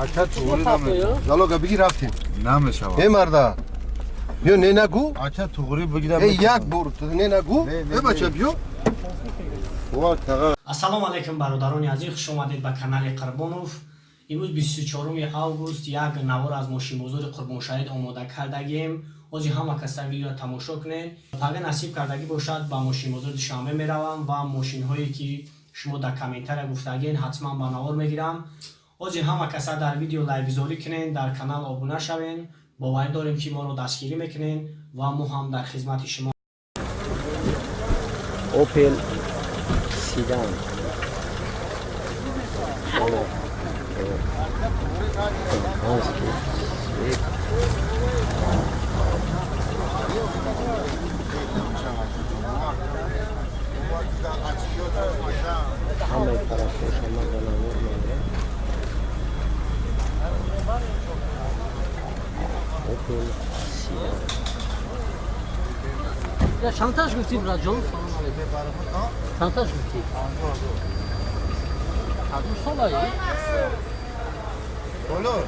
Acha tuğuri da mı? Zaloga bigi raftin. Ne meşava? Hey marda. Yo ne nagu? Acha tuğuri bigi da mı? Hey yak bur. Ne nagu? Hey bacha biyo. Ассалому алайкум бародарони азиз, хуш омадед ба канали Қурбонов. Имрӯз 24 август як навор аз мошинбозори Қурбоншаҳид омода кардагем. Ози ҳама каса видеоро тамошо кунед. Агар насиб кардагӣ бошад ба мошинбозори Душанбе меравам ва мошинҳое ки шумо дар комментария гуфтагед ҳатман ба навор мегирам. Ози ҳама каса дар видео лайкбизорӣ кунед, дар канал обуна шавед. боварӣ дорем ки моро дастгирӣ мекунед ва мо ҳам дар хизмати шумо. Opel Sedan. Hamma tarafga shamol bo'lavermaydi. Opel Sedan. Ya şantaj gifti Rajon. Şantaj gifti. Adım Solay. Olur.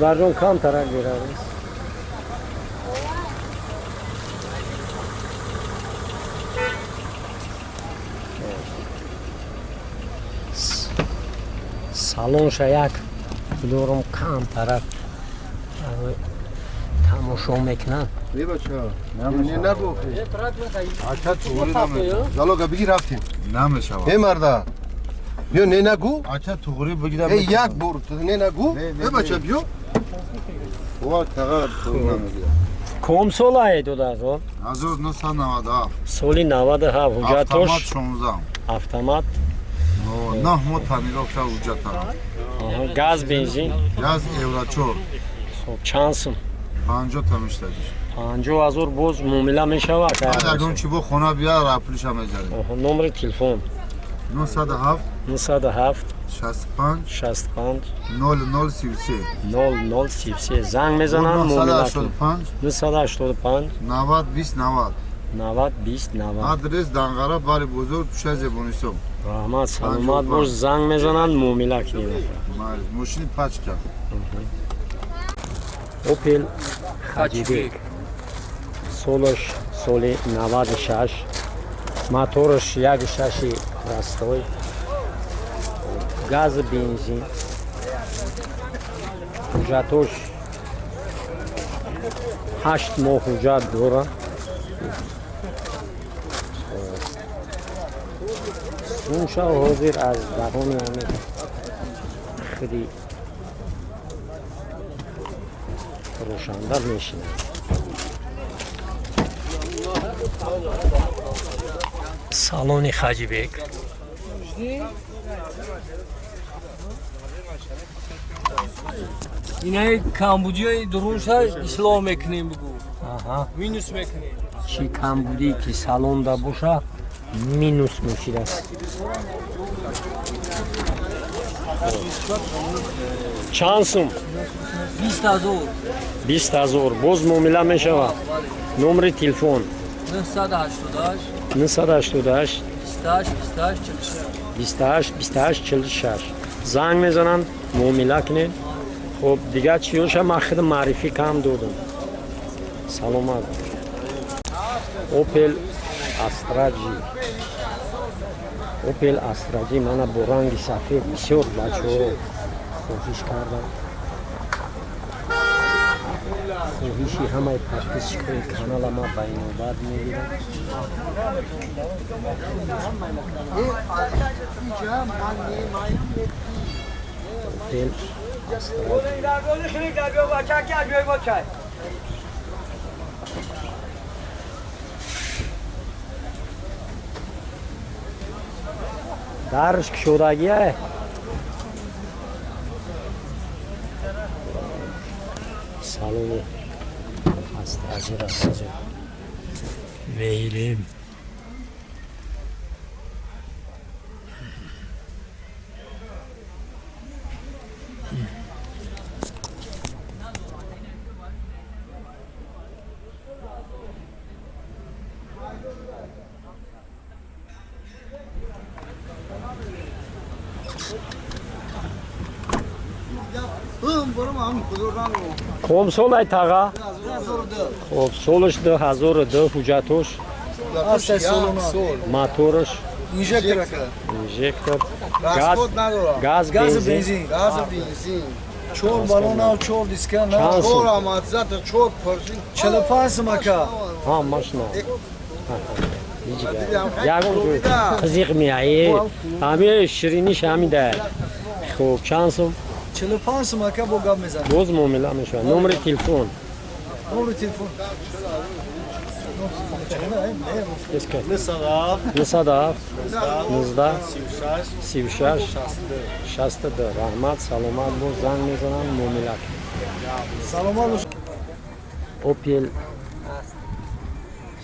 Rajon kam taraf veririz. Salon shayak bilorim kam taraf тамошо мекунанд. Ey bacha. Ne nagu? Acha tuğuri da mı? Zaloga bigi raftin. Ne meşava? Hey marda. Yo ne nagu? Acha tuğuri bigi da mı? Hey yak bur. Ne nagu? Hey bacha biyo. Ком солае додазон? Azur nasıl navada? Соли 97 Avtomat ҳуҷҷатош şonzam. автомат, No, mo tamirovka hujjatara. газ, бензин. Yaz evraçor. Хоб чанд сум? 50 tam işledir. 50000 боз муомила мешавад. Agar on çibo xona biyar apulişa mezari. Номери телефон 907 97 65 65 0033 0033 занг мезананд муомила кунанд. 985 985 90 20 90. 90 20 90. Adres Dangara Bari Bozor Tuşa Zebunisom. раҳмат, саломат бош, занг мезананд муомила кунед. Moshini pachka. Opel Hajibek. Солош соли 96. Мотораш 1.6 растой. Газ, бензин. Ҳуҷҷатош 8 моҳ ҳуҷҷат дорад. Сумша ҳозир аз дарони ҳамин хиди рошандар мешинад. салони Хаҷибек. Inay Kambodya'yı durursa İslam mekneyim bu. Аҳа. Minus mekneyim. Чӣ камбудӣ ки салонда боша минус мешидад. чанд сум? 20,000. 20000 боз муомила мешавад. номери телефон 988 988 28 28 46. занг мезананд, муомила кунед. хоб дигар чӣ ёша ман худ маърифӣ кам додам. саломат. Opel Astra-G. Opel Astra-G мана бо ранги сафед бисёр бачаҳо хоҳиш кардам. хоҳиши ҳамаи подписчикои канала ма ба инобат мегирам. Opel Astra-G. дарш кушодагие салони Astra-G мейлим. کم سال ای تاقا؟ خب سالش 2002 حجتش موتورش اینژکتور گاز بنزین چور بالون و چور دیسکن چند چور سال؟ آمادزات چور پرشین 45 مکا ها ماشنا یکم جو تزیق میایی همه شیرینیش همیده خب چند سال؟ 45 مکا با گاب میزن باز معامله میشه نمره تلفن نور تلفن نصد 19 36 62 رحمت سلامت باز زنگ میزنن معامله سلام علیکم اوپیل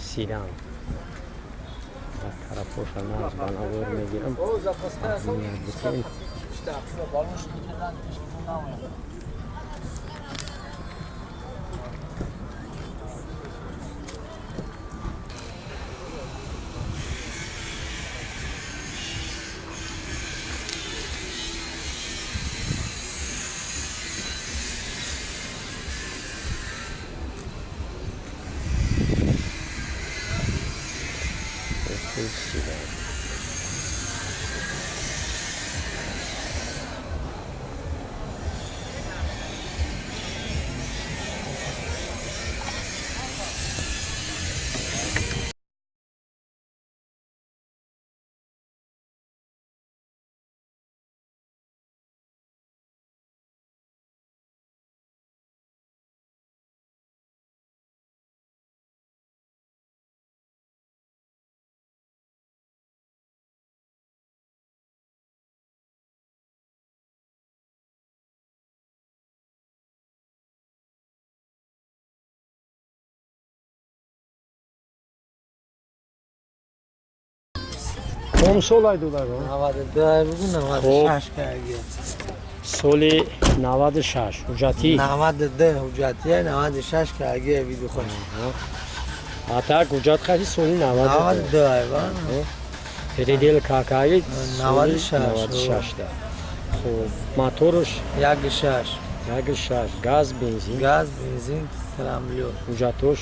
سیدان در طرفش هم از بناور میگیرم بکنیم کم سال ای دولار 92 بگو 96 کردی سالی 96 حجتی 92 حجتیه 96 کردی ویدیو خوش حتی حجت خیلی سالی 92 ایوان پریدیل کاکایی 96 96 ده خب موتورش یک شش یک شش گاز بنزین گاز بنزین تراملیو حجتش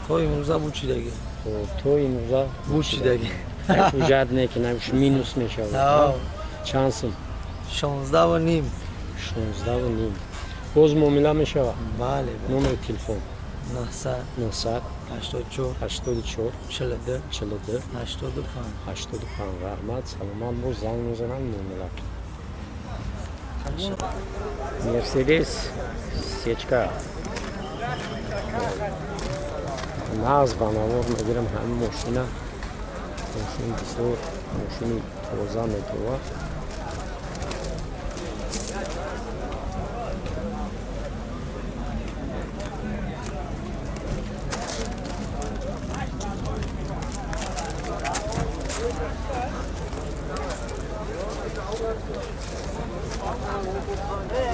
توی موزه بوچی دیگه خب تو این روزا بوچی دیگه حجت نکنه مینوس میشه چند سال 16 و نیم 16 و نیم باز معامله میشه بله نمره تلفن 900 900 84 84 42 42 85 85 رحمت سلامت باز زنگ میزنن معامله مرسدس سیچکا ناز بناور میگیرم همه ماشینا ماشین بسیار ماشینی توزا میتوه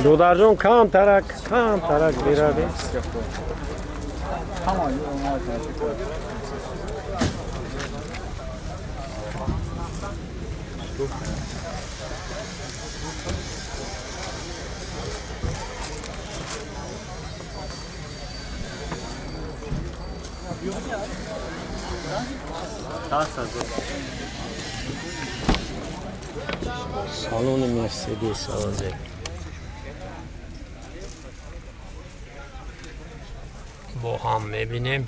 دودرجون کم ترک بیرده سالون مرسدس آزه با هم میبینیم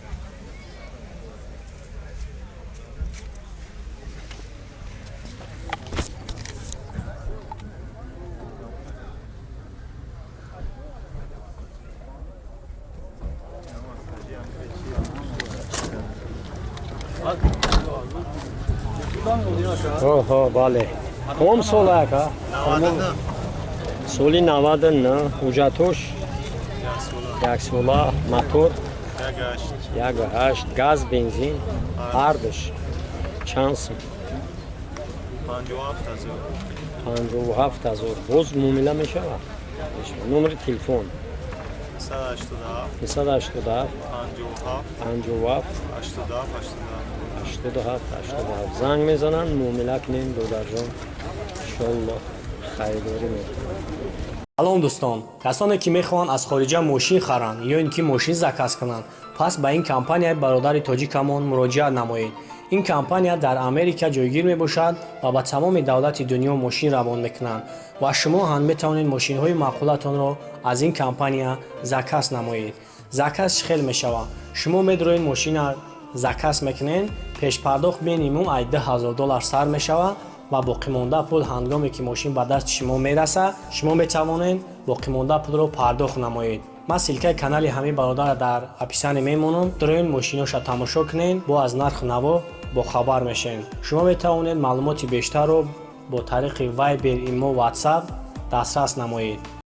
اوه بله کم سال که سالی 99 حجتش یک ساله موتور 1.8 گاز بنزین هردش چند سال 57,000 باز معامله میشه نمره تلفن 287 57 87 زنگ میزنن معامله کنین دو درجان انشالله خریداری میکنن салом дӯстон, касоне ки мехоҳанд аз хориҷа мошин харанд ё ин ки мошин заказ кунанд, пас ба ин компанияи бародари тоҷикамон муроҷиат намоед. ин компания дар Америка ҷойгир мебошад ва ба тамоми давлати дунё мошин равон мекунанд ва шумо ҳам метавонед мошинҳои маъқулатонро аз ин компания заказ намоед. Заказ чӣ хел мешавад? Шумо медроед мошина заказ мекунед, пешпардохт минимум ай $2000 сар мешавад ва боқимонда пул ҳангоме ки мошин ба дасти шумо мерасад, шумо метавонед боқимонда пулро пардохт намоед. Ман силкаи канали ҳамин бародар дар описание мемонам. Дороен мошиноша тамошо кунед, бо аз нарху наво бохабар мешавед. Шумо метавонед маълумоти бештарро бо тариқи Viber, Imo, WhatsApp дастрас намоед.